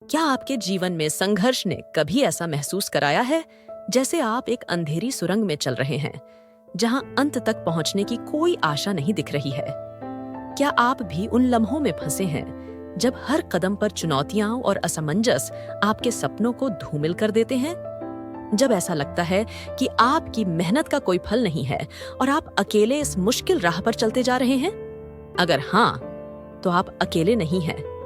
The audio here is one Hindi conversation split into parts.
क्या आपके जीवन में संघर्ष ने कभी ऐसा महसूस कराया है जैसे आप एक अंधेरी सुरंग में चल रहे हैं, जहां अंत तक पहुंचने की कोई आशा नहीं दिख रही है? क्या आप भी उन लम्हों में फंसे हैं जब हर कदम पर चुनौतियां और असमंजस आपके सपनों को धूमिल कर देते हैं? जब ऐसा लगता है कि आपकी मेहनत का कोई फल नहीं है और आप अकेले इस मुश्किल राह पर चलते जा रहे हैं? अगर हाँ, तो आप अकेले नहीं हैं।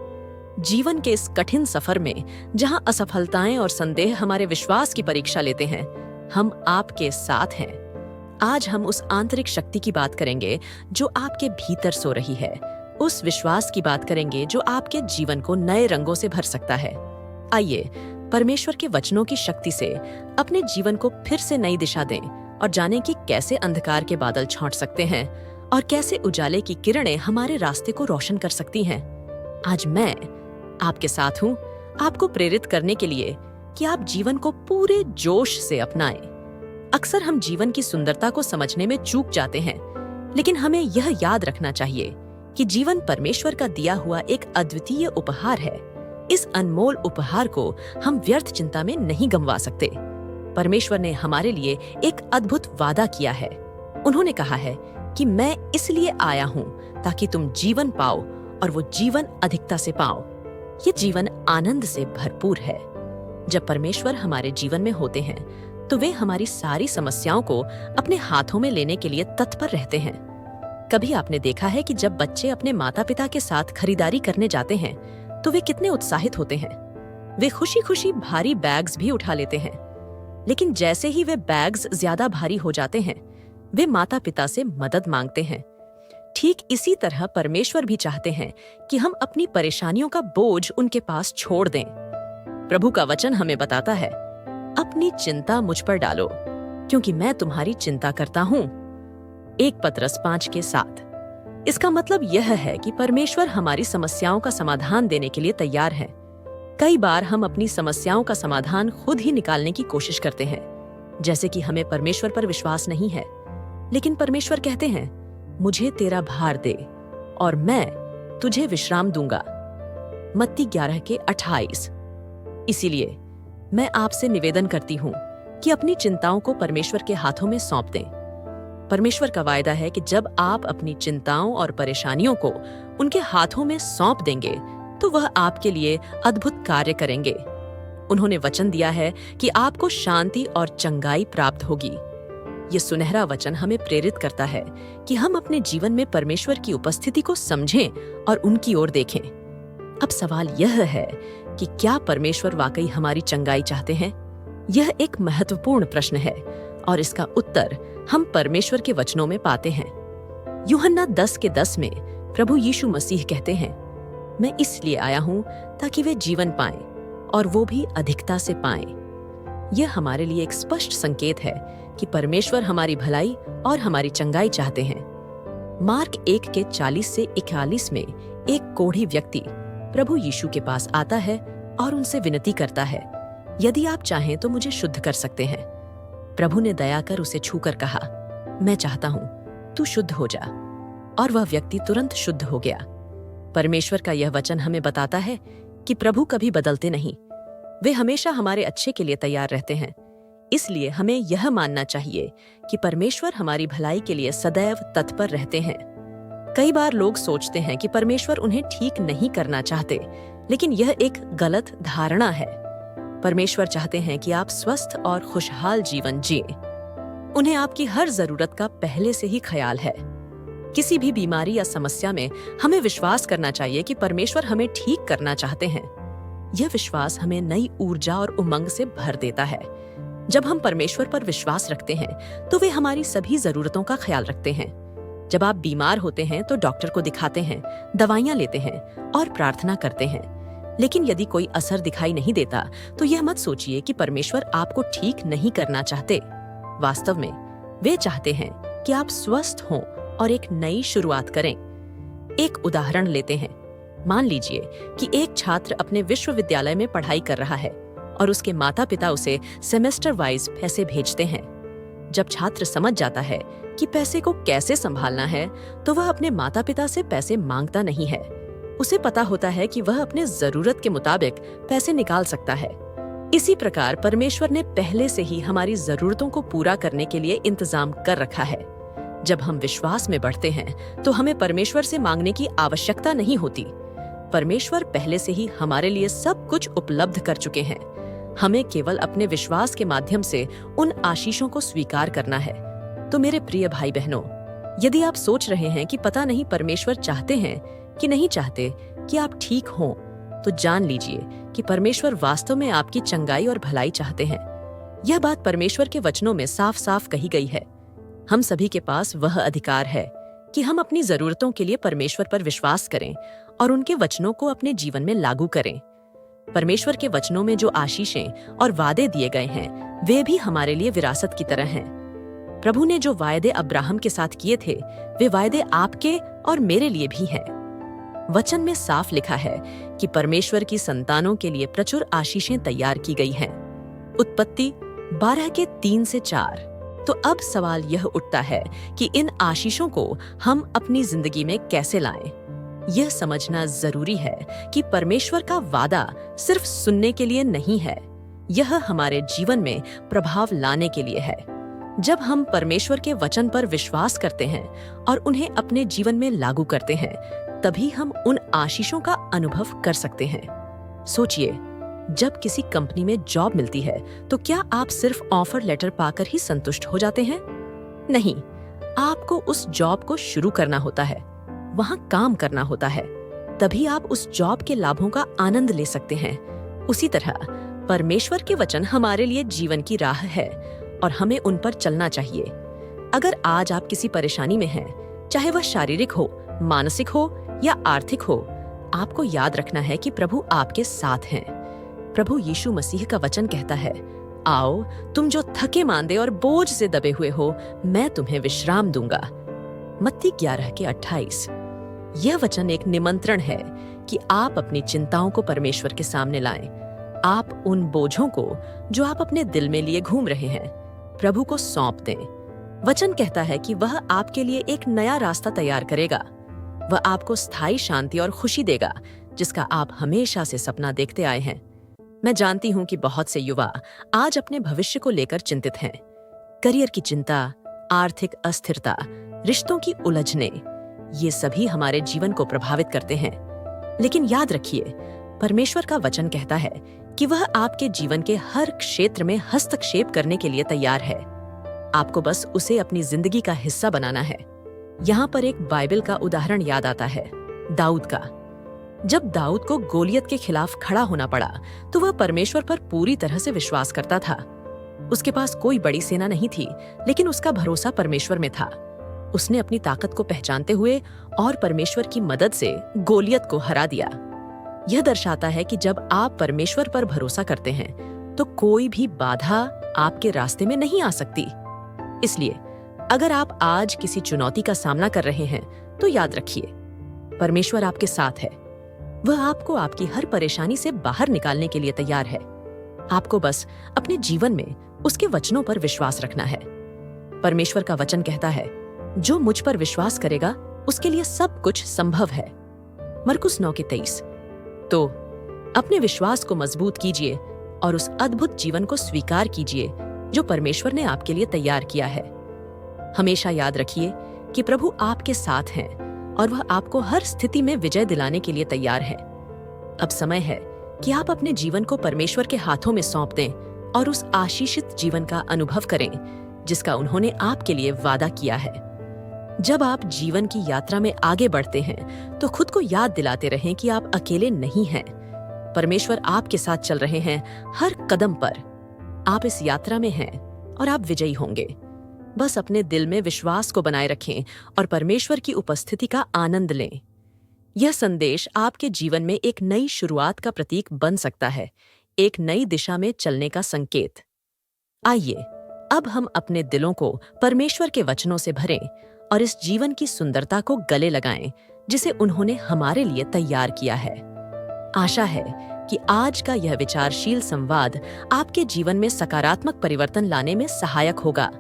जीवन के इस कठिन सफर में, जहां असफलताएं और संदेह हमारे विश्वास की परीक्षा लेते हैं, हम आपके साथ हैं। आज हम उस आंतरिक शक्ति की बात करेंगे जो आपके भीतर सो रही है, उस विश्वास की बात करेंगे जो आपके जीवन को नए रंगों से भर सकता है। आइए परमेश्वर के वचनों की शक्ति से अपने जीवन को फिर से नई दिशा दें और जानें कि कैसे अंधकार के बादल छांट सकते हैं और कैसे उजाले की किरणें हमारे रास्ते को रोशन कर सकती हैं। आज मैं आपके साथ हूं, आपको प्रेरित करने के लिए कि आप जीवन को पूरे जोश से अपनाएं। अक्सर हम जीवन की सुंदरता को समझने में चूक जाते हैं, लेकिन हमें यह याद रखना चाहिए कि जीवन परमेश्वर का दिया हुआ एक अद्वितीय उपहार है। इस अनमोल उपहार को हम व्यर्थ चिंता में नहीं गंवा सकते। परमेश्वर ने हमारे लिए एक अद्भुत वादा किया है। उन्होंने कहा है कि मैं इसलिए आया हूं ताकि तुम जीवन पाओ और वो जीवन अधिकता से पाओ। ये जीवन आनंद से भरपूर है। जब परमेश्वर हमारे जीवन में होते हैं, तो वे हमारी सारी समस्याओं को अपने हाथों में लेने के लिए तत्पर रहते हैं। कभी आपने देखा है कि जब बच्चे अपने माता-पिता के साथ खरीदारी करने जाते हैं, तो वे कितने उत्साहित होते हैं। वे खुशी-खुशी भारी बैग्स भी उठा लेते हैं। लेकिन जैसे ही वे बैग्स ज्यादा भारी हो जाते हैं, वे माता-पिता से मदद मांगते हैं। ठीक इसी तरह परमेश्वर भी चाहते हैं कि हम अपनी परेशानियों का बोझ उनके पास छोड़ दें। प्रभु का वचन हमें बताता है, अपनी चिंता मुझ पर डालो, क्योंकि मैं तुम्हारी चिंता करता हूं। 1 पतरस 5:7। इसका मतलब यह है कि परमेश्वर हमारी समस्याओं का समाधान देने के लिए तैयार है। कई बार हम अपनी समस्याओं का समाधान खुद ही निकालने की कोशिश करते हैं, जैसे कि हमें परमेश्वर पर विश्वास नहीं है। लेकिन परमेश्वर कहते हैं, मुझे तेरा भार दे और मैं तुझे विश्राम दूंगा। मत्ती 11:28। इसीलिए मैं आपसे निवेदन करती हूं कि अपनी चिंताओं को परमेश्वर के हाथों में सौंप दें। परमेश्वर का वायदा है कि जब आप अपनी चिंताओं और परेशानियों को उनके हाथों में सौंप देंगे, तो वह आपके लिए अद्भुत कार्य करेंगे। उन्होंने वचन दिया है कि आपको शांति और चंगाई प्राप्त होगी। ये सुनहरा वचन हमें प्रेरित करता है कि हम अपने जीवन में परमेश्वर की उपस्थिति को समझें और उनकी ओर देखें। अब सवाल यह है कि क्या परमेश्वर वाकई हमारी चंगाई चाहते हैं? यह एक महत्वपूर्ण प्रश्न है और इसका उत्तर हम परमेश्वर के वचनों में पाते हैं। यूहन्ना 10:10 में प्रभु यीशु मसीह कहते हैं, मैं इसलिए आया हूं ताकि वे जीवन पाएं और वो भी अधिकता से पाएं। यह हमारे लिए एक स्पष्ट संकेत है कि परमेश्वर हमारी भलाई और हमारी चंगाई चाहते हैं। मार्क 1:40-41 में एक कोढ़ी व्यक्ति प्रभु यीशु के पास आता है और उनसे विनती करता है, यदि आप चाहें तो मुझे शुद्ध कर सकते हैं। प्रभु ने दया कर उसे छूकर कहा, मैं चाहता हूं, तू शुद्ध हो जा। और वह व्यक्ति तुरंत शुद्ध हो गया। परमेश्वर का यह वचन हमें बताता है कि प्रभु कभी बदलते नहीं। वे हमेशा हमारे अच्छे के लिए तैयार रहते हैं। इसलिए हमें यह मानना चाहिए कि परमेश्वर हमारी भलाई के लिए सदैव तत्पर रहते हैं। कई बार लोग सोचते हैं कि परमेश्वर उन्हें ठीक नहीं करना चाहते, लेकिन यह एक गलत धारणा है। परमेश्वर चाहते हैं कि आप स्वस्थ और खुशहाल जीवन जिएं। उन्हें आपकी हर जरूरत का पहले से ही ख्याल है। किसी भी बीमारी या समस्या में हमें विश्वास करना चाहिए कि परमेश्वर हमें ठीक करना चाहते हैं। यह विश्वास हमें नई ऊर्जा और उमंग से भर देता है। जब हम परमेश्वर पर विश्वास रखते हैं, तो वे हमारी सभी जरूरतों का ख्याल रखते हैं। जब आप बीमार होते हैं तो डॉक्टर को दिखाते हैं, दवाइयां लेते हैं और प्रार्थना करते हैं। लेकिन यदि कोई असर दिखाई नहीं देता, तो यह मत सोचिए कि परमेश्वर आपको ठीक नहीं करना चाहते। वास्तव में वे चाहते हैं कि आप स्वस्थ हों और एक नई शुरुआत करें। एक उदाहरण लेते हैं। मान लीजिए कि एक छात्र अपने विश्वविद्यालय में पढ़ाई कर रहा है और उसके माता-पिता उसे सेमेस्टर वाइज पैसे भेजते हैं। जब छात्र समझ जाता है कि पैसे को कैसे संभालना है, तो वह अपने माता-पिता से पैसे मांगता नहीं है। उसे पता होता है कि वह अपने जरूरत के मुताबिक पैसे निकाल सकता है। इसी प्रकार परमेश्वर ने पहले से ही हमारी जरूरतों को पूरा करने के लिए इंतजाम कर रखा है। जब हम विश्वास में बढ़ते हैं तो हमें परमेश्वर से मांगने की आवश्यकता नहीं होती। परमेश्वर पहले से ही हमारे लिए सब कुछ उपलब्ध कर चुके हैं। हमें केवल अपने विश्वास के माध्यम से उन आशीषों को स्वीकार करना है। तो मेरे प्रिय भाई बहनों, यदि आप सोच रहे हैं कि पता नहीं परमेश्वर चाहते हैं कि नहीं चाहते कि आप ठीक हों, तो जान लीजिए कि परमेश्वर वास्तव में आपकी चंगाई और भलाई चाहते हैं। यह बात परमेश्वर के वचनों में साफ साफ कही गई है। हम सभी के पास वह अधिकार है कि हम अपनी जरूरतों के लिए परमेश्वर पर विश्वास करें और उनके वचनों को अपने जीवन में लागू करें। परमेश्वर के वचनों में जो आशीषें और वादे दिए गए हैं, वे भी हमारे लिए विरासत की तरह हैं। प्रभु ने जो वायदे अब्राहम के साथ किए थे, वे वायदे आपके और मेरे लिए भी हैं। वचन में साफ लिखा है कि परमेश्वर की संतानों के लिए प्रचुर आशीषें तैयार की गई हैं। उत्पत्ति 12:3-4। तो अब सवाल यह उठता है कि इन आशीषों को हम अपनी जिंदगी में कैसे लाएं? यह समझना जरूरी है कि परमेश्वर का वादा सिर्फ सुनने के लिए नहीं है, यह हमारे जीवन में प्रभाव लाने के लिए है। जब हम परमेश्वर के वचन पर विश्वास करते हैं और उन्हें अपने जीवन में लागू करते हैं, तभी हम उन आशीषों का अनुभव कर सकते हैं। सोचिए, जब किसी कंपनी में जॉब मिलती है तो क्या आप सिर्फ ऑफर लेटर पाकर ही संतुष्ट हो जाते हैं? नहीं, आपको उस जॉब को शुरू करना होता है, वहां काम करना होता है, तभी आप उस जॉब के लाभों का आनंद ले सकते हैं। उसी तरह परमेश्वर के वचन हमारे लिए जीवन की राह है और हमें उन पर चलना चाहिए। अगर आज आप किसी परेशानी में हैं, चाहे वह शारीरिक हो, मानसिक हो या आर्थिक हो, आपको याद रखना है कि प्रभु आपके साथ हैं। प्रभु यीशु मसीह का वचन कहता है, आओ तुम जो थके मांदे और बोझ से दबे हुए हो, मैं तुम्हें विश्राम दूंगा। मत्ती 11:28। यह वचन एक निमंत्रण है कि आप अपनी चिंताओं को परमेश्वर के सामने लाएं। आप उन बोझों को जो आप अपने दिल में लिए घूम रहे हैं, प्रभु को सौंप दें। वचन कहता है कि वह आपके लिए एक नया रास्ता तैयार करेगा। वह आपको स्थायी शांति और खुशी देगा, जिसका आप हमेशा से सपना देखते आए हैं। मैं जानती हूं कि बहुत से युवा आज अपने भविष्य को लेकर चिंतित हैं। करियर की चिंता, आर्थिक अस्थिरता, रिश्तों की उलझने, ये सभी हमारे जीवन को प्रभावित करते हैं। लेकिन याद रखिए, परमेश्वर का वचन कहता है कि वह आपके जीवन के हर क्षेत्र में हस्तक्षेप करने के लिए तैयार है। आपको बस उसे अपनी जिंदगी का हिस्सा बनाना है। यहाँ पर एक बाइबल का उदाहरण याद आता है, दाऊद का। जब दाऊद को गोलियत के खिलाफ खड़ा होना पड़ा, तो वह परमेश्वर पर पूरी तरह से विश्वास करता था। उसके पास कोई बड़ी सेना नहीं थी, लेकिन उसका भरोसा परमेश्वर में था। उसने अपनी ताकत को पहचानते हुए और परमेश्वर की मदद से गोलियत को हरा दिया। यह दर्शाता है कि जब आप परमेश्वर पर भरोसा करते हैं, तो कोई भी बाधा आपके रास्ते में नहीं आ सकती। इसलिए अगर आप आज किसी चुनौती का सामना कर रहे हैं, तो याद रखिए, परमेश्वर आपके साथ है। वह आपको आपकी हर परेशानी से बाहर निकालने के लिए तैयार है। आपको बस अपने जीवन में उसके वचनों पर विश्वास रखना है। परमेश्वर का वचन कहता है, जो मुझ पर विश्वास करेगा उसके लिए सब कुछ संभव है। मरकुस 9:23। तो अपने विश्वास को मजबूत कीजिए और उस अद्भुत जीवन को स्वीकार कीजिए जो परमेश्वर ने आपके लिए तैयार किया है। हमेशा याद रखिए कि प्रभु आपके साथ हैं और वह आपको हर स्थिति में विजय दिलाने के लिए तैयार है। अब समय है कि आप अपने जीवन को परमेश्वर के हाथों में सौंप दें और उस आशीषित जीवन का अनुभव करें जिसका उन्होंने आपके लिए वादा किया है। जब आप जीवन की यात्रा में आगे बढ़ते हैं, तो खुद को याद दिलाते रहें कि आप अकेले नहीं हैं। परमेश्वर आपके साथ चल रहे हैं हर कदम पर। आप इस यात्रा में हैं और आप विजयी होंगे। बस अपने दिल में विश्वास को बनाए रखें और परमेश्वर की उपस्थिति का आनंद लें। यह संदेश आपके जीवन में एक नई शुरुआत का प्रतीक बन सकता है, एक नई दिशा में चलने का संकेत। आइए, अब हम अपने दिलों को परमेश्वर के वचनों से भरें और इस जीवन की सुंदरता को गले लगाएं जिसे उन्होंने हमारे लिए तैयार किया है। आशा है कि आज का यह विचारशील संवाद आपके जीवन में सकारात्मक परिवर्तन लाने में सहायक होगा।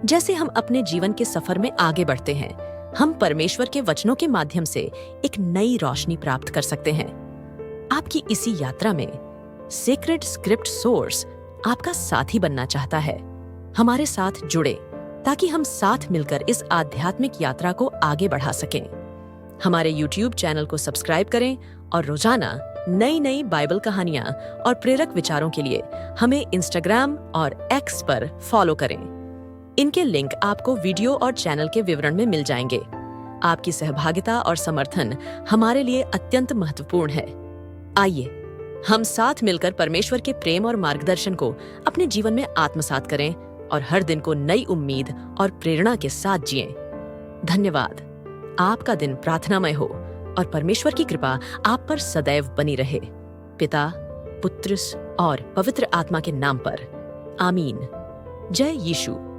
जैसे हम अपने जीवन के सफर में आगे बढ़ते हैं, हम परमेश्वर के वचनों के माध्यम से एक नई रोशनी प्राप्त कर सकते हैं। आपकी इसी यात्रा में सीक्रेट स्क्रिप्ट सोर्स आपका साथी बनना चाहता है। हमारे साथ जुड़े ताकि हम साथ मिलकर इस आध्यात्मिक यात्रा को आगे बढ़ा सकें। हमारे YouTube चैनल को सब्सक्राइब करें और रोजाना नई नई बाइबल कहानियां और प्रेरक विचारों के लिए हमें इंस्टाग्राम और एक्स पर फॉलो करें। इनके लिंक आपको वीडियो और चैनल के विवरण में मिल जाएंगे। आपकी सहभागिता और समर्थन हमारे लिए अत्यंत महत्वपूर्ण है। आइए हम साथ मिलकर परमेश्वर के प्रेम और मार्गदर्शन को अपने जीवन में आत्मसात करें और हर दिन को नई उम्मीद और प्रेरणा के साथ जिएं। धन्यवाद। आपका दिन प्रार्थनामय हो और परमेश्वर की कृपा आप पर सदैव बनी रहे। पिता, पुत्र और पवित्र आत्मा के नाम पर आमीन। जय यीशु।